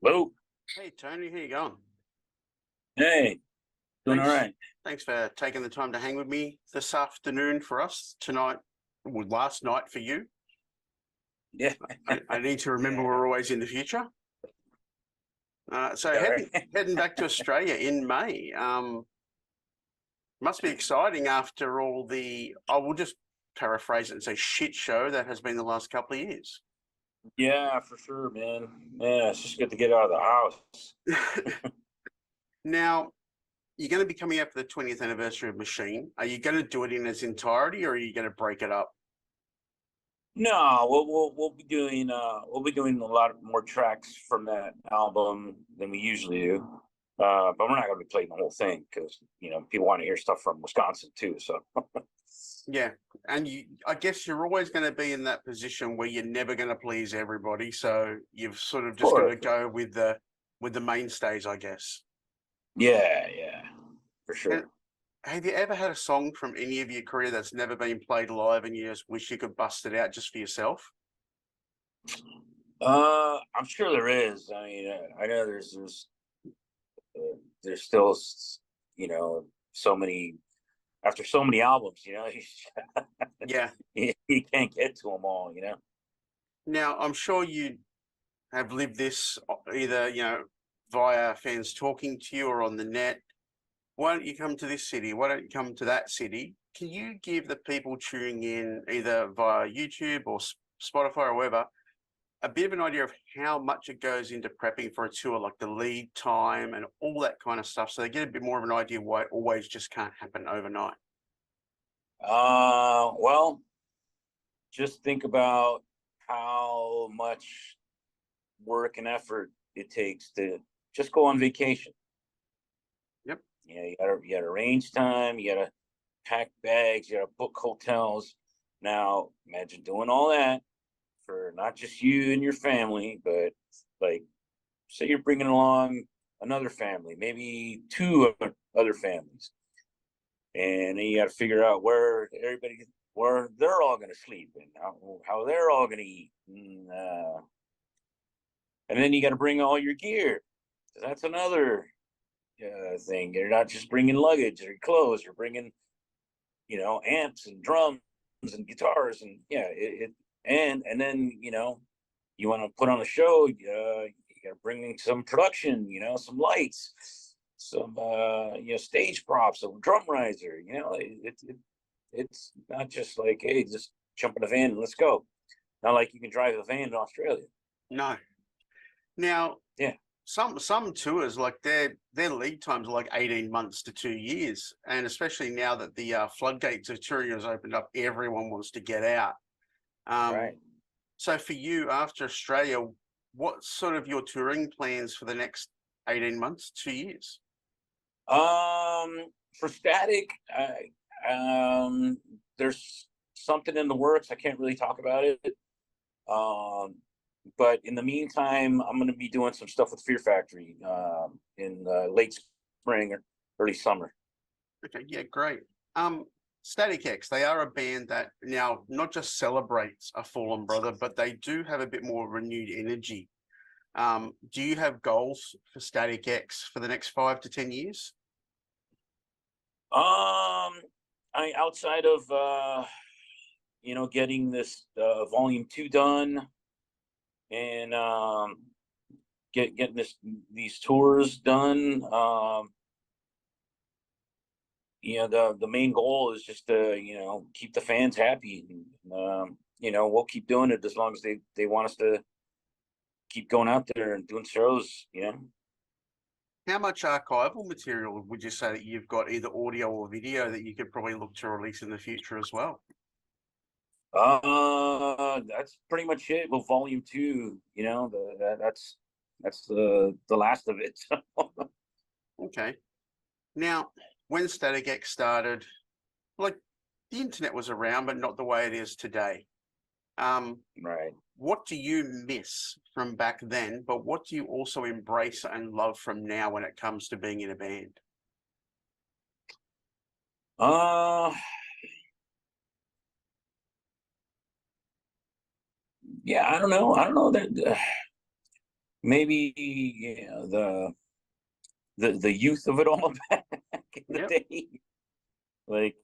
Hello. Hey Tony, how you going? Hey, doing all Thanks, right. thanks for taking the time to hang with me this afternoon for us tonight. Well, last night for you. Yeah. I need to remember Yeah. we're always in the future. So All heading right. heading back to Australia in May. Must be exciting after all the. I will just paraphrase it and say shit show that has been the last couple of years. Yeah, for sure, man. Yeah, it's just good to get out of the house. Now you're going to be coming up for the 20th anniversary of Machine. Are you going to do it in its entirety, or are you going to break it up? No, we'll be doing a lot more tracks from that album than we usually do. But we're not going to be playing the whole thing because people want to hear stuff from Wisconsin too. So Yeah, and I guess you're always going to be in that position where you're never going to please everybody. So you've sort of of just got course, to go with the mainstays, I guess. yeah, for And sure. have you ever had a song from any of your career that's never been played live, and you just wish you could bust it out just for yourself? I'm sure there is. I mean, I know there's still so many after so many albums, Yeah. you can't get to them all. Now I'm sure you have lived this either via fans talking to you or on the net. Why don't you come to this city? Why don't you come to that city? Can you give the people tuning in either via YouTube or Spotify or wherever a bit of an idea of how much it goes into prepping for a tour, like the lead time and all that kind of stuff, so they get a bit more of an idea why it always just can't happen overnight? Well, just think about how much work and effort it takes to just go on vacation. Yep. You gotta arrange time, you gotta pack bags, you gotta book hotels. Now, imagine doing all that for not just you and your family, but like, say you're bringing along another family, maybe two other families, and then you got to figure out where they're all going to sleep and how they're all going to eat, and then you got to bring all your gear. That's another thing. You're not just bringing luggage or clothes. You're bringing amps and drums and guitars, and and then you want to put on a show. You got to bring in some production. Some lights, some stage props, a drum riser. It's not just like, hey, just jump in the van and let's go. Not like you can drive a van to Australia. No. Now, Yeah. some tours, like their lead times are like 18 months to 2 years, and especially now that the floodgates of touring has opened up, everyone wants to get out. Right. So for you after Australia, what's sort of your touring plans for the next 18 months, 2 years? For Static, there's something in the works. I can't really talk about it. Um, but in the meantime, I'm going to be doing some stuff with Fear Factory in late spring or early summer. Okay, yeah, great. Static X, they are a band that now not just celebrates a fallen brother, but they do have a bit more renewed energy. Do you have goals for Static X for the next 5 to 10 years? Outside of getting this volume 2 done and getting these tours done. The main goal is just to keep the fans happy. We'll keep doing it as long as they want us to keep going out there and doing shows. How much archival material would you say that you've got, either audio or video, that you could probably look to release in the future as well? That's pretty much it. Well, volume 2, that's the last of it. Okay. Now, when Static X started, like, the internet was around, but not the way it is today. Right. What do you miss from back then, but what do you also embrace and love from now when it comes to being in a band? Uh, yeah, I don't know. I don't know that. maybe the youth of it all back in the Yep. day. Like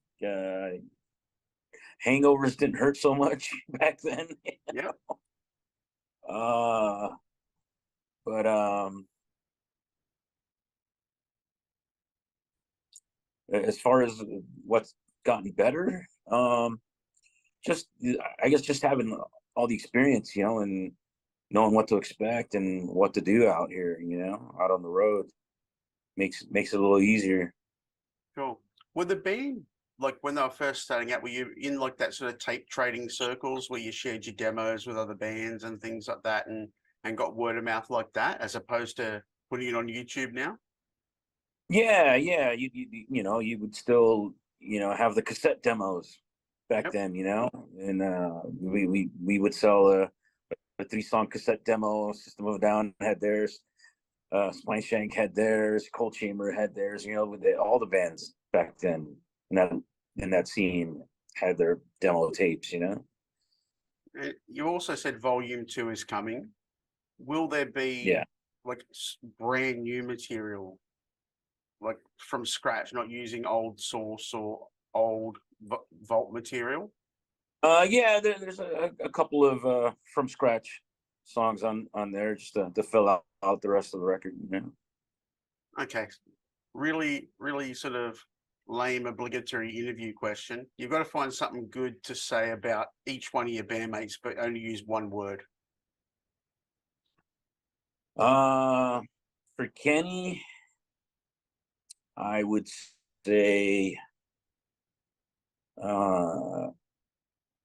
hangovers didn't hurt so much back then. Yep. Uh, but as far as what's gotten better, just I guess just having all the experience, and knowing what to expect and what to do out here, out on the road makes it a little easier. Cool. Were the band, like when they were first starting out, were you in like that sort of tape trading circles where you shared your demos with other bands and things like that, and got word of mouth like that, as opposed to putting it on YouTube now? Yeah, yeah. You would still have the cassette demos back Yep. then, and we would sell a 3-song cassette demo. System of a Down had theirs. Spine Shank had theirs. Cold Chamber had theirs. All the bands back then in that scene had their demo tapes. You also said Volume 2 is coming. Will there be Yeah. like brand new material, like from scratch, not using old source or old vault material? Yeah. There's a couple of from scratch songs on there just to fill out the rest of the record. Okay, really, really sort of lame obligatory interview question. You've got to find something good to say about each one of your bandmates, but only use one word. For Kenny, I would say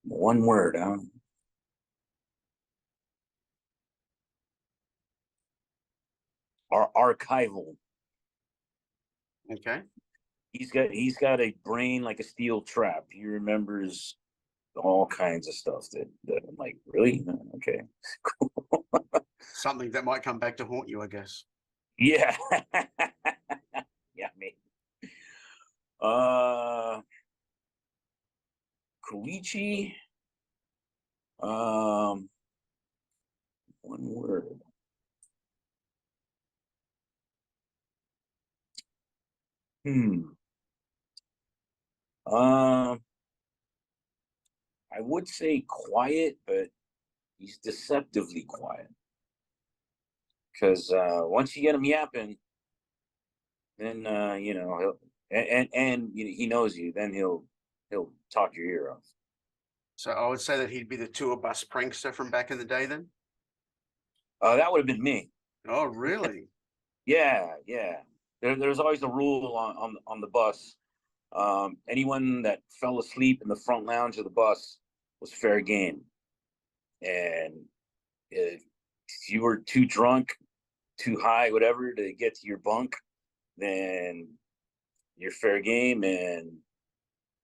one word. Archival. Okay. He's got a brain like a steel trap. He remembers all kinds of stuff that I'm like, really? Okay. Something that might come back to haunt you, I guess. Yeah. Yeah, me. Uh Koichi. Um One word. Hmm. Um I would say quiet, but he's deceptively quiet. Because once you get him yapping, then he'll and he knows you. Then he'll talk your ear off. So I would say that he'd be the tour bus prankster from back in the day then. That would have been me. Oh, really? Yeah, yeah. There's always a rule on the bus. Anyone that fell asleep in the front lounge of the bus was fair game, and if you were too drunk, too high, whatever, to get to your bunk, then you're fair game. And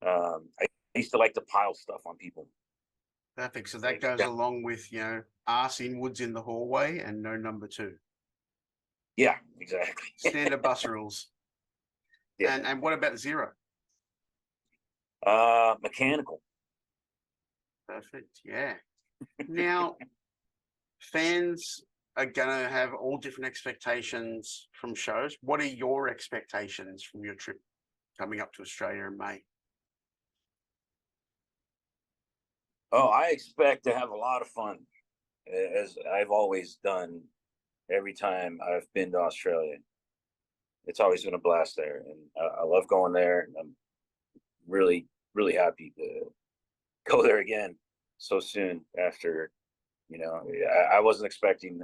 I used to like to pile stuff on people. Perfect. So that Like, goes along with, arse inwards in the hallway and no number two. yeah, exactly. Standard bus rules. Yeah. And what about zero? Mechanical. Perfect. Yeah. Now, fans are going to have all different expectations from shows. What are your expectations from your trip coming up to Australia in May? Oh, I expect to have a lot of fun, as I've always done every time I've been to Australia. It's always been a blast there, and I love going there. And I'm really, really happy to go there again so soon after. I wasn't expecting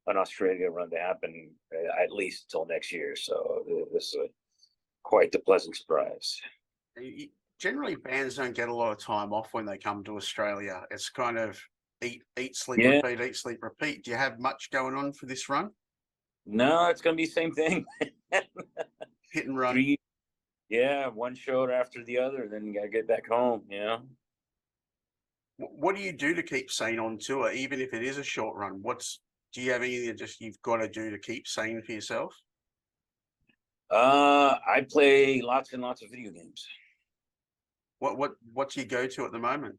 an Australia run to happen at least till next year. So this is quite the pleasant surprise. Generally, bands don't get a lot of time off when they come to Australia. It's kind of eat, sleep, Yeah. repeat, eat, sleep, repeat. Do you have much going on for this run? No, it's gonna be the same thing. Hit and run. Three, yeah, one show after the other. Then you gotta get back home. What do you do to keep sane on tour, even if it is a short run? Do you have anything that just you've got to do to keep sane for yourself? I play lots and lots of video games What do you go to at the moment?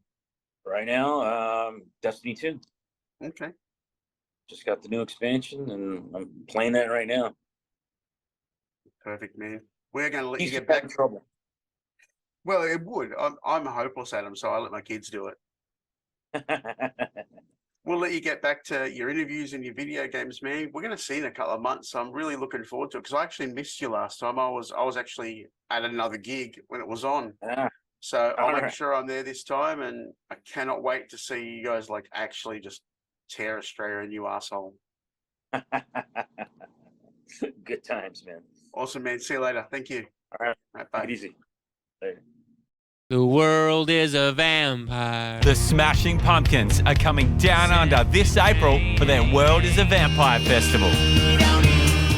right now. Destiny 2. Okay. just got the new expansion, and I'm playing that right now. Perfect, man. We're going to let you Keeps get me out back. of trouble. Well, it would. I'm hopeless at them, so I let my kids do it. We'll let you get back to your interviews and your video games, man. We're going to see you in a couple of months. So I'm really looking forward to it because I actually missed you last time. I was actually at another gig when it was on. So I'll make sure I'm there this time, and I cannot wait to see you guys like actually just tear Australia a new asshole. Good times, man. Awesome, man. See you later. Thank you. All right. Bye. Take it easy. Later. The world is a vampire. The Smashing Pumpkins are coming down under this April for their World is a Vampire Festival.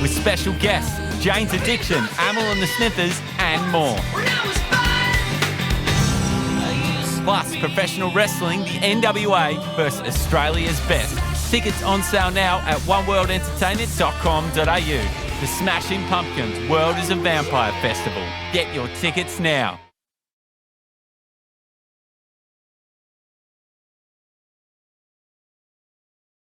With special guests, Jane's Addiction, Amel and the Sniffers, and more. Plus, professional wrestling, the NWA versus Australia's best. Tickets on sale now at oneworldentertainment.com.au. The Smashing Pumpkins World is a Vampire Festival. Get your tickets now.